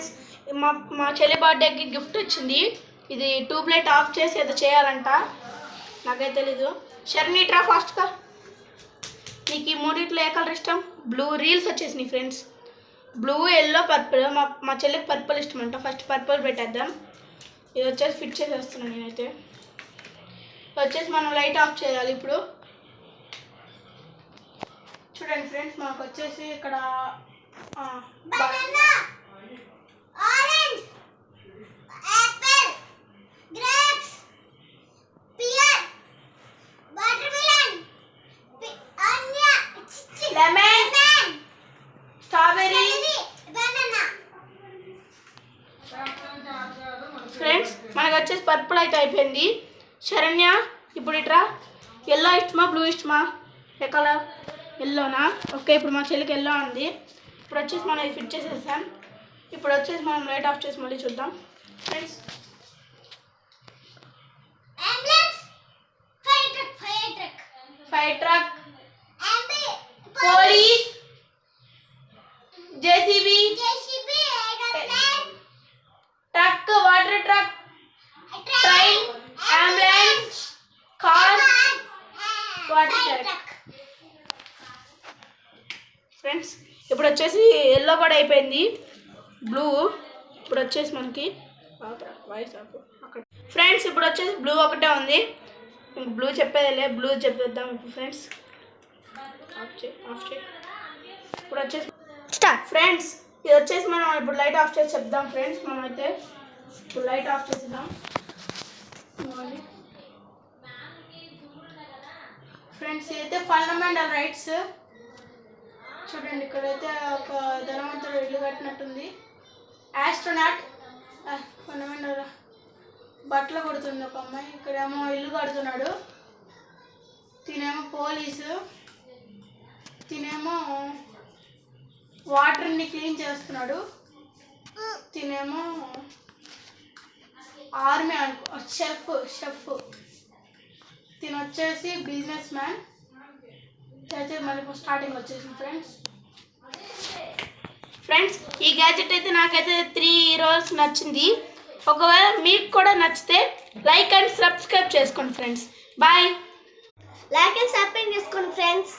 Friends, మా చెల్లి బర్త్డేకి గిఫ్ట్ వచ్చింది. ఇది ట్యూబ్లైట్ ఆఫ్ చేసి ఏదో చేయాలంట, నాకైతే తెలీదు. షర్ని ట్రా ఫాస్ట్గా. నీకు ఈ మూడిట్లో ఏ కలర్ ఇష్టం? బ్లూ రీల్స్ వచ్చేసినాయి ఫ్రెండ్స్. Blue, yellow, purple. మా చెల్లికి పర్పుల్ ఇష్టం అంట. ఫస్ట్ పర్పుల్ పెట్టేద్దాం. ఇది వచ్చేసి ఫిట్ చేసేస్తున్నాను నేనైతే. వచ్చేసి మనం లైట్ ఆఫ్ చేయాలి ఇప్పుడు. చూడండి ఫ్రెండ్స్, మనకు వచ్చేసి ఇక్కడ లెమన్, స్ట్రాబెర్రీ. ఫ్రెండ్స్, మనకు వచ్చేసి పర్పుల్ అయితే అయిపోయింది. శరణ్య, ఇప్పుడు ఇట్రా. ఎల్లో ఇష్టమా బ్లూ ఇష్టమా? ఏ కలర్? ఎల్లోనా? ఓకే, ఇప్పుడు మా చెల్లికి ఎల్లో ఉంది. ఇప్పుడు వచ్చేసి మనం ఇది ఫిట్ చేసేసాం. ఇప్పుడు వచ్చేసి మనం లైట్ ఆఫ్ చేసి మళ్ళీ చూద్దాం friends. Fire truck, police, JCB, truck, water truck, train, ambulance, car, water truck. Friends, ఇప్పుడు వచ్చేసి ఎల్లో కూడా అయిపోయింది. బ్లూ ఇప్పుడు వచ్చేసి మనకి వాయిస్ అక్కడ. ఫ్రెండ్స్, ఇప్పుడు వచ్చేసి బ్లూ ఒకటే ఉంది. ఇంక బ్లూ చెప్పేదిలే, బ్లూ చెప్పేద్దాం ఇప్పుడు ఫ్రెండ్స్. ఆఫ్ చేయి. ఇప్పుడు వచ్చేసి స్టార్ట్. ఫ్రెండ్స్, ఇది వచ్చేసి మనం ఇప్పుడు లైట్ ఆఫ్ చేసి చెప్దాం ఫ్రెండ్స్. మనం అయితే ఇప్పుడు లైట్ ఆఫ్ చేద్దాం ఫ్రెండ్స్. ఇదైతే ఫండమెంటల్ రైట్స్. చూడండి, ఇక్కడైతే ఒక ధనవంతుడు ఇల్లు కట్టినట్టుంది. ఆస్ట్రోనాట్ ఫండమెంటల్ బట్టలు కొడుతుంది ఒక అమ్మాయి. ఇక్కడేమో ఇల్లు కడుతున్నాడు. తినేమో పోలీసు, తినేమో వాటర్ని క్లీన్ చేస్తున్నాడు. తినేమో ఆర్మీ అనుకో, షెఫ్. తినొచ్చేసి బిజినెస్ మ్యాన్. అయితే మళ్ళీ స్టార్టింగ్ వచ్చేసింది ఫ్రెండ్స్. ఈ గ్యాజెట్ అయితే నాకైతే 3 రోజు నచ్చింది. ఒకవేళ మీకు కూడా నచ్చితే లైక్ అండ్ సబ్స్క్రైబ్ చేసుకోండి friends. Bye. Like and subscribe చేసుకోండి ఫ్రెండ్స్.